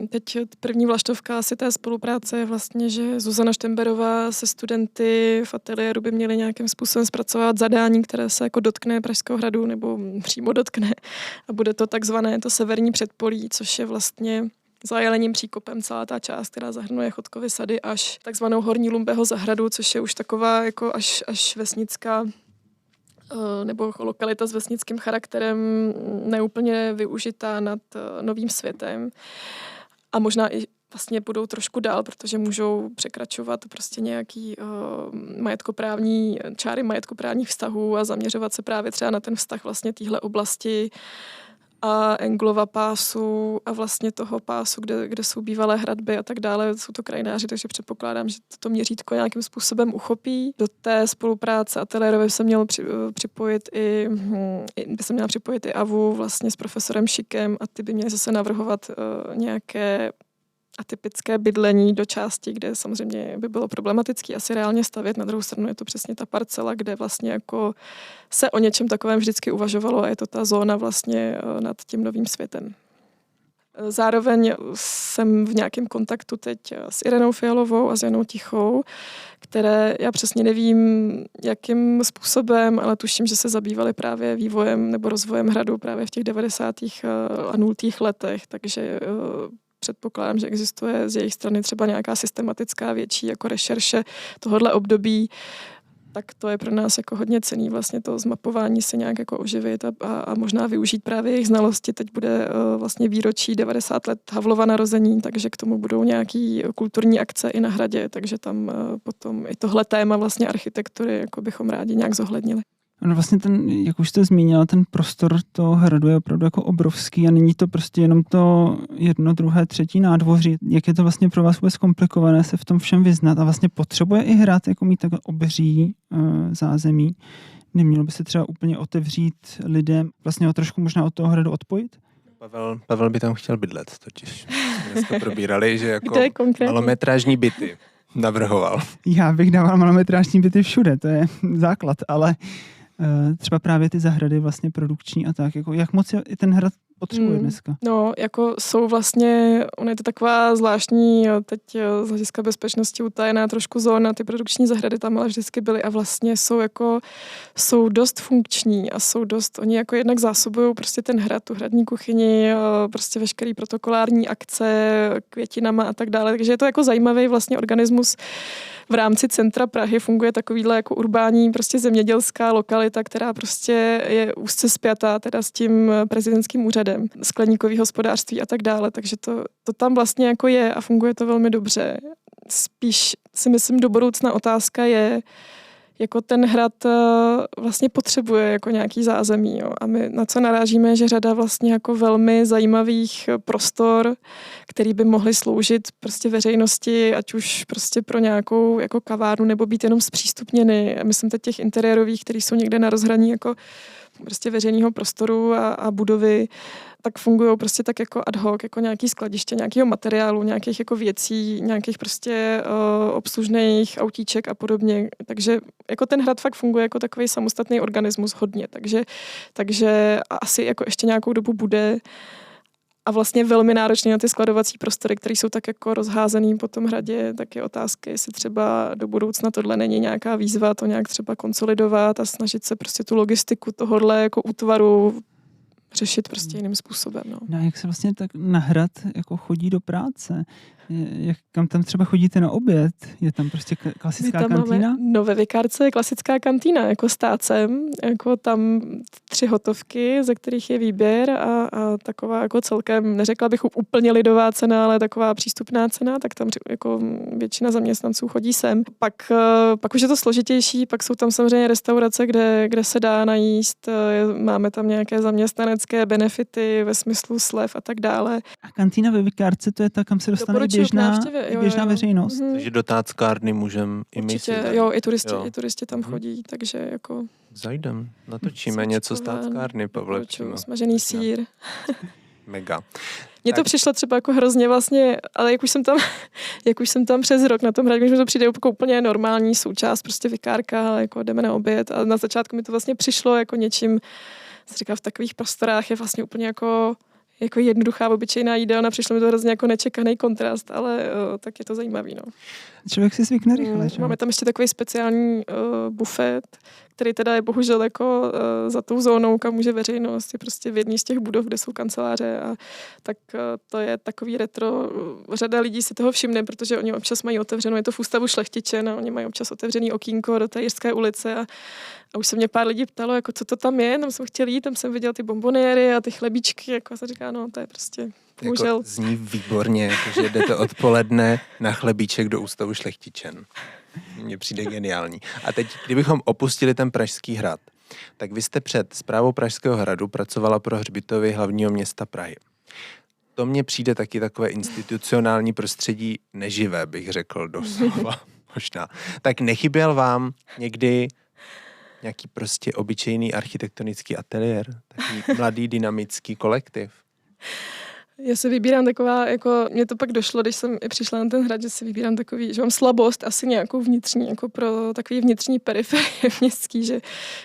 Teď první vlaštovka asi té spolupráce je vlastně, že Zuzana Štemberová se studenty v ateliéru by měli nějakým způsobem zpracovat zadání, které se jako dotkne Pražského hradu nebo přímo dotkne. A bude to takzvané to severní předpolí, což je vlastně za Jelením příkopem celá ta část, která zahrnuje Chodkovy sady až takzvanou Horní Lumbeho zahradu, což je už taková jako až vesnická nebo lokalita s vesnickým charakterem neúplně využitá nad Novým Světem. A možná i vlastně budou trošku dál, protože můžou překračovat prostě nějaký čáry majetkoprávních vztahů a zaměřovat se právě třeba na ten vztah vlastně téhle oblasti a Englova pásu a vlastně toho pásu, kde jsou bývalé hradby a tak dále. Jsou to krajináři, takže předpokládám, že toto měřítko nějakým způsobem uchopí. Do té spolupráce ateliérové by se měla připojit i AVU vlastně s profesorem Šikem a ty by měli zase navrhovat nějaké atypické bydlení do části, kde samozřejmě by bylo problematické asi reálně stavět. Na druhou stranu je to přesně ta parcela, kde vlastně jako se o něčem takovém vždycky uvažovalo a je to ta zóna vlastně nad tím Novým Světem. Zároveň jsem v nějakém kontaktu teď s Irenou Fialovou a s Janou Tichou, které já přesně nevím, jakým způsobem, ale tuším, že se zabývaly právě vývojem nebo rozvojem hradu právě v těch 90. a 0. letech, takže předpokládám, že existuje z jejich strany třeba nějaká systematická větší jako rešerše tohohle období, tak to je pro nás jako hodně cenný vlastně to zmapování se nějak jako oživit a možná využít právě jejich znalosti. Teď bude vlastně výročí 90 let Havlova narození, takže k tomu budou nějaký kulturní akce i na hradě, takže tam potom i tohle téma vlastně architektury jako bychom rádi nějak zohlednili. No vlastně jak už jste zmínila, ten prostor toho hradu je opravdu jako obrovský a není to prostě jenom to 1., 2., 3. nádvoří. Jak je to vlastně pro vás vůbec komplikované se v tom všem vyznat a vlastně potřebuje i hrad jako mít takové obří zázemí? Nemělo by se třeba úplně otevřít lidem, vlastně ho trošku možná od toho hradu odpojit? Pavel by tam chtěl bydlet, totiž jsme probírali, že jako konkrétně? Malometrážní byty navrhoval. Já bych dával malometrážní byty všude, to je základ, ale třeba právě ty zahrady vlastně produkční a tak, jako jak moc i ten hrad potřebuje dneska? No, jako jsou vlastně, ona je to taková zvláštní, teď z hlediska bezpečnosti utajená trošku zóna, ty produkční zahrady tam ale vždycky byly a vlastně jsou dost funkční a oni jako jednak zásobují prostě ten hrad, tu hradní kuchyni, prostě veškerý protokolární akce, květinama a tak dále, takže je to jako zajímavý vlastně organismus. V rámci centra Prahy funguje takovýhle jako urbání prostě zemědělská lokalita, která prostě je úzce spjatá teda s tím prezidentským úřadem, skleníkový hospodářství a tak dále, takže to tam vlastně jako je a funguje to velmi dobře. Spíš si myslím do budoucna otázka je, jako ten hrad vlastně potřebuje jako nějaký zázemí. Jo. A my na co narážíme, že řada vlastně jako velmi zajímavých prostor, který by mohly sloužit prostě veřejnosti, ať už prostě pro nějakou jako kavárnu nebo být jenom zpřístupněny. Myslím teď těch interiérových, který jsou někde na rozhraní jako prostě veřejného prostoru a budovy, tak fungují prostě tak jako ad hoc, jako nějaký skladiště, nějakého materiálu, nějakých jako věcí, nějakých prostě obslužných autíček a podobně. Takže jako ten hrad fakt funguje jako takový samostatný organismus hodně, takže asi jako ještě nějakou dobu bude a vlastně velmi náročný na ty skladovací prostory, které jsou tak jako rozházený po tom hradě, tak je otázka, jestli třeba do budoucna tohle není nějaká výzva, to nějak třeba konsolidovat a snažit se prostě tu logistiku tohohle jako útvaru řešit prostě jiným způsobem. No, jak se vlastně tak na hrad jako chodí do práce? Kam tam třeba chodíte na oběd? Je tam prostě klasická kantýna? No ve Vikárce je klasická kantýna, jako s tácem, jako tam 3 hotovky, ze kterých je výběr a taková jako celkem, neřekla bych úplně lidová cena, ale taková přístupná cena, tak tam jako většina zaměstnanců chodí sem. Pak už je to složitější, pak jsou tam samozřejmě restaurace, kde se dá najíst, máme tam nějaké zaměstnanecké benefity ve smyslu slev a tak dále. A kantýna ve Vikárce, to je ta, kam se dostane běžná veřejnost. Takže do táckárny můžeme i my si zajít. Jo, i turisti tam chodí, takže jako... Zajdem, natočíme něco z táckárny, Pavle. Smažený sýr. Mega. Mně to přišlo třeba jako hrozně vlastně, ale jak už jsem tam přes rok na tom hradě, mi to přijde jako úplně normální součást, prostě vikárka, jako jdeme na oběd a na začátku mi to vlastně přišlo jako něčím, se říká v takových prostorách je vlastně úplně jako jednoduchá, obyčejná jídelna, přišlo mi to hrozně jako nečekaný kontrast, ale tak je to zajímavý, no. Člověk si zvykne rychle, že? Máme tam ještě takový speciální bufet, který teda je bohužel jako za tou zónou, kam může veřejnost, je prostě v jedné z těch budov, kde jsou kanceláře a tak to je takový retro. Řada lidí si toho všimne, protože oni občas mají otevřeno, je to v ústavu Šlechtičen a oni mají občas otevřený okýnko do té Jiřské ulice a už se mě pár lidí ptalo, jako co to tam je, tam jsem chtěl jít, tam jsem viděl ty bomboniéry a ty chlebíčky, jako se říká, no to je prostě bohužel. Jako zní výborně, jakože jdete odpoledne na chlebíček do ústavu Šlechtičen. Mně přijde geniální. A teď, kdybychom opustili ten Pražský hrad, tak vy jste před správou Pražského hradu pracovala pro hřbitovy hlavního města Prahy. To mně přijde taky takové institucionální prostředí neživé, bych řekl doslova. Možná. Tak nechyběl vám někdy nějaký prostě obyčejný architektonický ateliér? Takový mladý dynamický kolektiv? Já se vybírám taková, jako mně to pak došlo, když jsem přišla na ten hrad, že si vybírám takový, že mám slabost asi nějakou vnitřní, jako pro takový vnitřní periferie městský, že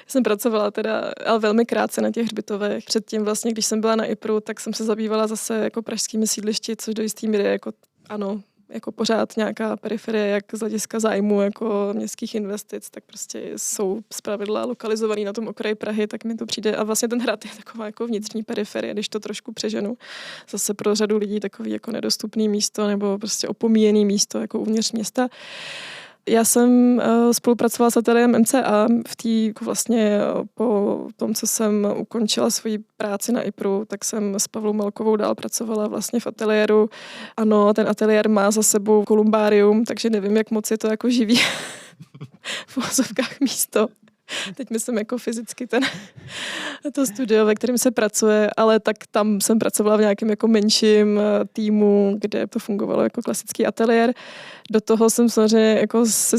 jsem pracovala teda, ale velmi krátce na těch hřbitovech. Předtím vlastně, když jsem byla na IPRu, tak jsem se zabývala zase jako pražskými sídlišti, což do jistý míry jako ano, jako pořád nějaká periferie, jak z hlediska zájmu jako městských investic, tak prostě jsou zpravidla lokalizovaný na tom okraji Prahy, tak mi to přijde. A vlastně ten hrad je taková jako vnitřní periferie, když to trošku přeženu. Zase pro řadu lidí takový jako nedostupný místo nebo prostě opomíjený místo jako uvnitř města. Já jsem spolupracovala s ateliérem MCA v té jako vlastně po tom, co jsem ukončila svoji práci na IPRu, tak jsem s Pavlou Malkovou dál pracovala vlastně v ateliéru. Ano, ten ateliér má za sebou kolumbárium, takže nevím, jak moc je to jako živý v uvozovkách místo. Teď myslím jako fyzicky to studio, ve kterém se pracuje, ale tak tam jsem pracovala v nějakém jako menším týmu, kde to fungovalo jako klasický ateliér. Do toho jsem samozřejmě jako se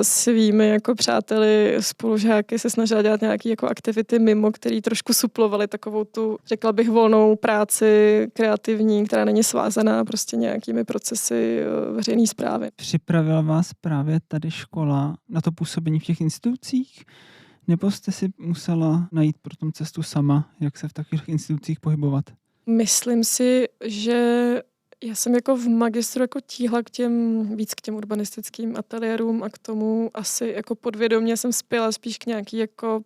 svými jako přáteli, spolužáky se snažila dělat nějaké jako aktivity mimo, které trošku suplovaly takovou tu, řekla bych, volnou práci kreativní, která není svázaná prostě nějakými procesy veřejné správy. Připravila vás právě tady škola na to působení v těch institucích? Nebo jste si musela najít pro tom cestu sama, jak se v takových institucích pohybovat? Myslím si, že já jsem jako v magistru jako tíhla víc k těm urbanistickým ateliérům a k tomu asi jako podvědomě jsem spěla spíš k nějaký jako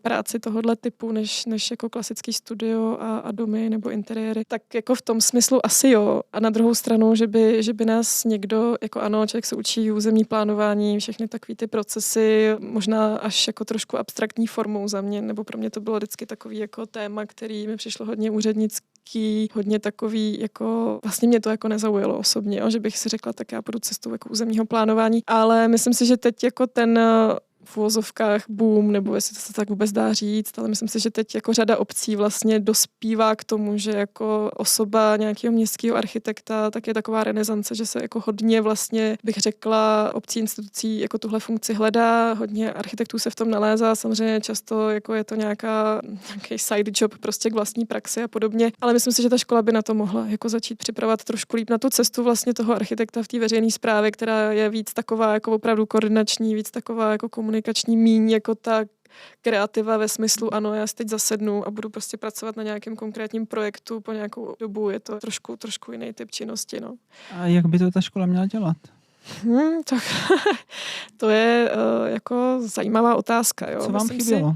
práci tohohle typu, než jako klasický studio a domy nebo interiéry. Tak jako v tom smyslu asi jo. A na druhou stranu, že by nás někdo, jako ano, člověk se učí územní plánování, všechny takový ty procesy, možná až jako trošku abstraktní formou za mě, nebo pro mě to bylo vždycky takový jako téma, který mi přišlo hodně úřednický, hodně takový, jako vlastně mě to jako nezaujalo osobně, jo, že bych si řekla, tak já půjdu cestou jako územního plánování, ale myslím si, že teď jako ten v uvozovkách boom, nebo jestli to se tak vůbec dá říct, ale myslím si, že teď jako řada obcí vlastně dospívá k tomu, že jako osoba nějakého městského architekta, tak je taková renesance, že se jako hodně vlastně, bych řekla, obcí institucí jako tuhle funkci hledá, hodně architektů se v tom nalézá, samozřejmě často jako je to nějaký side job prostě k vlastní praxi a podobně, ale myslím si, že ta škola by na to mohla jako začít připravovat trošku líp na tu cestu vlastně toho architekta v té veřejné správě, která je víc taková jako opravdu koordinační, víc taková jako komunikační, míň jako ta kreativa ve smyslu, ano, já si teď zasednu a budu prostě pracovat na nějakém konkrétním projektu po nějakou dobu. Je to trošku jiný typ činnosti, no. A jak by to ta škola měla dělat? Tak to je jako zajímavá otázka, jo. Co vám chybělo?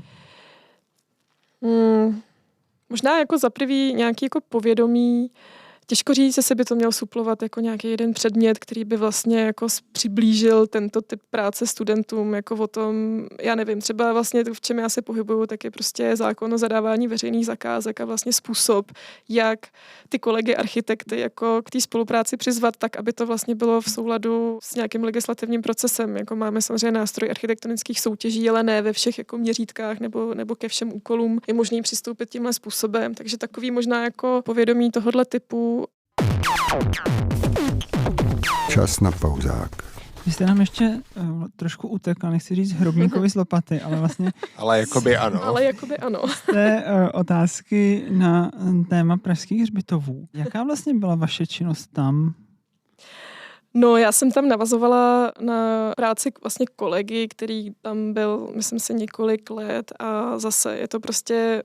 Možná jako za prvý nějaký jako povědomí. Těžko říct, jestli by to měl suplovat jako nějaký jeden předmět, který by vlastně jako přiblížil tento typ práce studentům, jako o tom, já nevím, třeba vlastně v čem já se pohybuju, tak je prostě zákon o zadávání veřejných zakázek a vlastně způsob, jak ty kolegy architekty jako k té spolupráci přizvat tak, aby to vlastně bylo v souladu s nějakým legislativním procesem. Jako máme samozřejmě nástroj architektonických soutěží, ale ne ve všech jako měřítkách nebo ke všem úkolům je možný přistoupit tímhle způsobem. Takže takový možná jako povědomí tohohle typu. Čas na pauzák. Vy jste nám ještě trošku utekl, nechci říct hrobníkovi z lopaty, ale vlastně... Ale jakoby ano. Ale jakoby ano. Jste otázky na téma pražských hřbitovů. Jaká vlastně byla vaše činnost tam? No, já jsem tam navazovala na práci vlastně kolegy, který tam byl, myslím si, několik let a zase je to prostě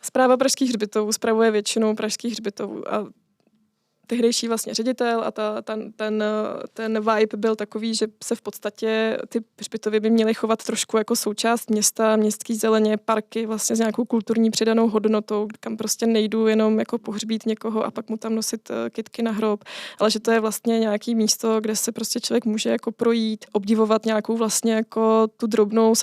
Správa pražských hřbitovů spravuje většinou pražských hřbitovů a tehdejší vlastně ředitel a ten vibe byl takový, že se v podstatě ty hřbitovy by měly chovat trošku jako součást města, městský zeleně, parky vlastně s nějakou kulturní přidanou hodnotou, kam prostě nejdu jenom jako pohřbít někoho a pak mu tam nosit kytky na hrob, ale že to je vlastně nějaký místo, kde se prostě člověk může jako projít, obdivovat nějakou vlastně jako tu drobnou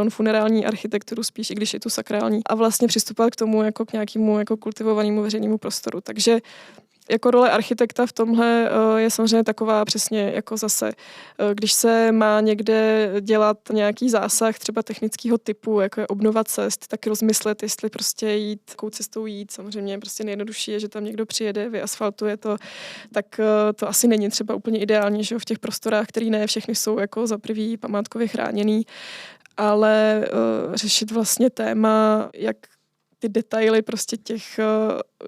funerální architekturu spíš, i když je tu sakrální a vlastně přistupovat k tomu jako k nějakému jako kultivovanému veřejnému prostoru. Takže jako role architekta v tomhle je samozřejmě taková přesně jako zase, když se má někde dělat nějaký zásah třeba technického typu, jako je obnova cest, tak rozmyslet, jestli prostě jít, jakou cestou jít. Samozřejmě prostě nejjednodušší je, že tam někdo přijede, vyasfaltuje to, tak to asi není třeba úplně ideální, že v těch prostorách, které ne všechny jsou jako za prvý památkově chráněný, ale řešit vlastně téma, jak ty detaily prostě těch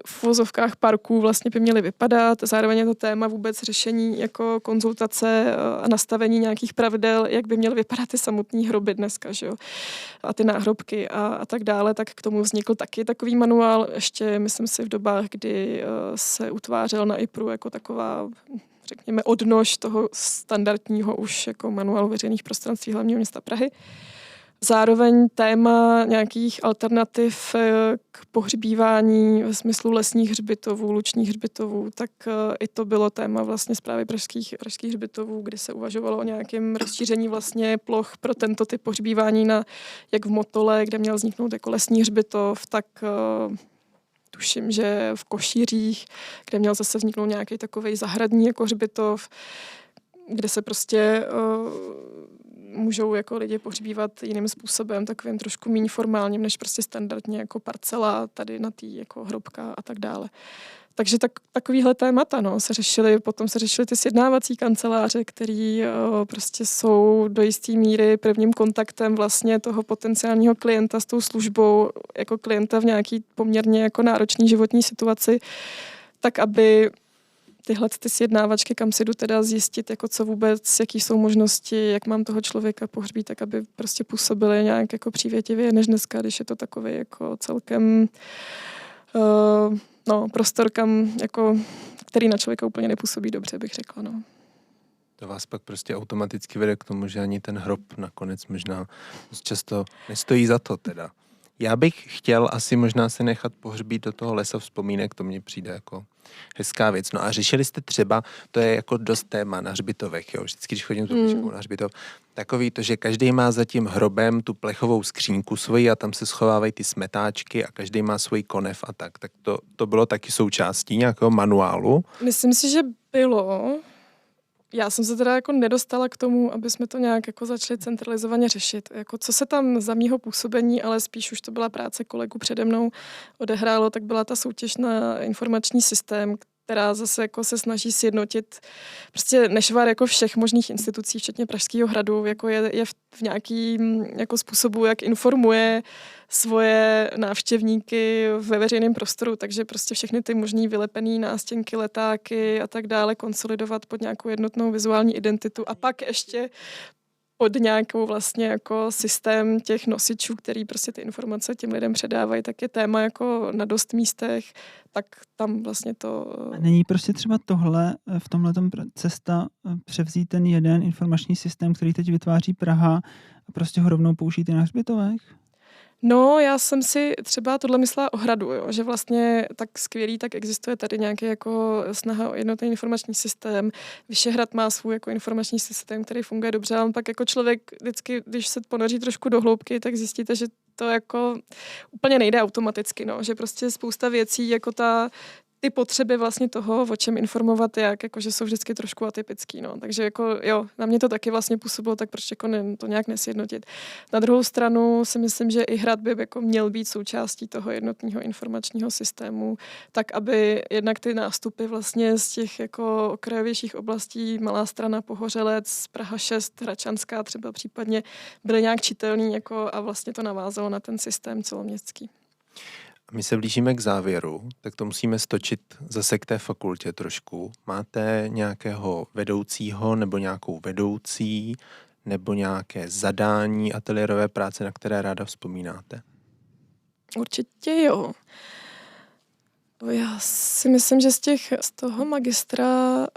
v uvozovkách parků vlastně by měly vypadat. Zároveň je to téma vůbec řešení jako konzultace a nastavení nějakých pravidel, jak by měly vypadat ty samotné hroby dneska, že jo? A ty náhrobky a tak dále, tak k tomu vznikl taky takový manuál, ještě myslím si v dobách, kdy se utvářel na IPRu jako taková řekněme odnož toho standardního už jako manuálu veřejných prostranství hlavního města Prahy. Zároveň téma nějakých alternativ k pohřbívání ve smyslu lesních hřbitovů, lučních hřbitovů, tak i to bylo téma vlastně správy pražských hřbitovů, kdy se uvažovalo o nějakém rozšíření vlastně ploch pro tento typ pohřbívání na jak v Motole, kde měl vzniknout jako lesní hřbitov, tak tuším, že v Košířích, kde měl zase vzniknout nějaký takovej zahradní jako hřbitov, kde se prostě můžou jako lidi pohřbívat jiným způsobem, takovým trošku méně formálním, než prostě standardně jako parcela tady na tý jako hrobka a tak dále. Takže takovýhle témata, potom se řešily ty sjednávací kanceláře, který prostě jsou do jisté míry prvním kontaktem vlastně toho potenciálního klienta s tou službou, jako klienta v nějaký poměrně jako náročný životní situaci, tak aby tyhle ty sjednávačky, kam si jdu teda zjistit, jako co vůbec, jaký jsou možnosti, jak mám toho člověka pohřbít, tak aby prostě působily nějak jako přívětivě, než dneska, když je to takový jako celkem prostor, kam jako, který na člověka úplně nepůsobí dobře, bych řekla, no. To vás pak prostě automaticky vede k tomu, že ani ten hrob nakonec možná často nestojí za to teda. Já bych chtěl asi možná se nechat pohřbít do toho lesa vzpomínek, to mně přijde jako hezká věc. No a řešili jste třeba, to je jako dost téma na hřbitovech, jo, vždycky, když chodím tu píškou na hřbitov, takový to, že každý má za tím hrobem tu plechovou skřínku svoji a tam se schovávají ty smetáčky a každý má svůj konev a tak. Tak to bylo taky součástí nějakého manuálu? Myslím si, že bylo. Já jsem se teda jako nedostala k tomu, aby jsme to nějak jako začali centralizovaně řešit. Jako co se tam za mýho působení, ale spíš už to byla práce kolegů přede mnou odehrálo, tak byla ta soutěž na informační systém, která zase jako se snaží sjednotit prostě nešvar jako všech možných institucí, včetně Pražského hradu, jako je v nějakým jako způsobu, jak informuje svoje návštěvníky ve veřejném prostoru, takže prostě všechny ty možný vylepený nástěnky, letáky a tak dále konsolidovat pod nějakou jednotnou vizuální identitu a pak ještě pod nějakou vlastně jako systém těch nosičů, který prostě ty informace těm lidem předávají, tak je téma jako na dost místech, tak tam vlastně to... A není prostě třeba tohle, v tomhletom cesta převzít ten jeden informační systém, který teď vytváří Praha a prostě ho rovnou použít i na hřbitovech? No, já jsem si třeba tohle myslela o hradu, jo, že vlastně tak skvělý, tak existuje tady nějaký jako snaha o jednotný informační systém. Vyšehrad má svůj jako informační systém, který funguje dobře, ale pak jako člověk vždycky, když se ponoří trošku do hloubky, tak zjistíte, že to jako úplně nejde automaticky, no, že prostě spousta věcí, jako ty potřeby vlastně toho, o čem informovat, jak jakože jsou vždycky trošku atypický, no. Takže jako jo, na mě to taky vlastně působilo, tak proč jako to nějak nesjednotit. Na druhou stranu si myslím, že i Hrad by jako měl být součástí toho jednotného informačního systému, tak aby jednak ty nástupy vlastně z těch jako okrajovějších oblastí, Malá Strana, Pohořelec, Praha 6, Hradčanská třeba případně byly nějak čitelný jako a vlastně to navázalo na ten systém celoměstský. My se blížíme k závěru, tak to musíme stočit zase k té fakultě trošku. Máte nějakého vedoucího nebo nějakou vedoucí nebo nějaké zadání ateliérové práce, na které ráda vzpomínáte? Určitě jo. Já si myslím, že z toho magistra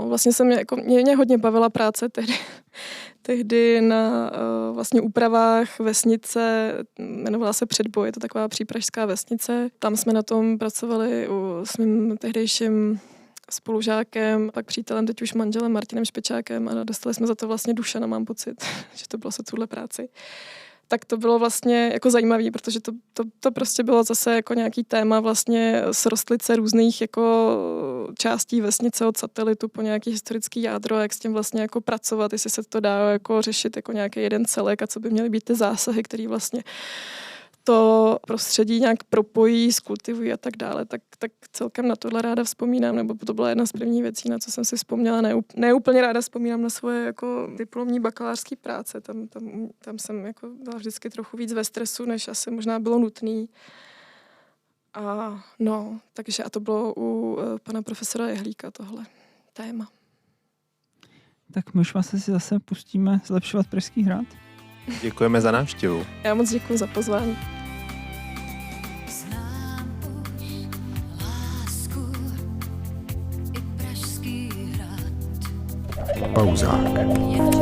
vlastně mě hodně bavila práce tehdy na vlastně úpravách vesnice, jmenovala se Předboj, je to taková přípražská vesnice. Tam jsme na tom pracovali s mým tehdejším spolužákem, pak přítelem, teď už manželem Martinem Špečákem a dostali jsme za to vlastně Dušana, mám pocit, že to bylo za tuhle práci. Tak to bylo vlastně jako zajímavé, protože to prostě bylo zase jako nějaký téma vlastně z rostlice různých jako částí vesnice od satelitu po nějaký historický jádro, jak s tím vlastně jako pracovat, jestli se to dá jako řešit jako nějaký jeden celek a co by měly být ty zásahy, které vlastně to prostředí nějak propojí, skultivují a tak dále, tak celkem na tohle ráda vzpomínám, nebo to byla jedna z prvních věcí, na co jsem si vzpomněla. Ne úplně ráda vzpomínám na svoje jako diplomní bakalářské práce. Tam jsem jako byla vždycky trochu víc ve stresu, než asi možná bylo nutný. Takže to bylo u pana profesora Jehlíka tohle téma. Tak my už vás si zase pustíme zlepšovat Pražský hrad. Děkujeme za návštěvu. Já moc děkuji za pozvání. Pauzák.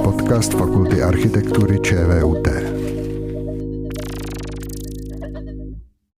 Podcast Fakulty architektury ČVUT.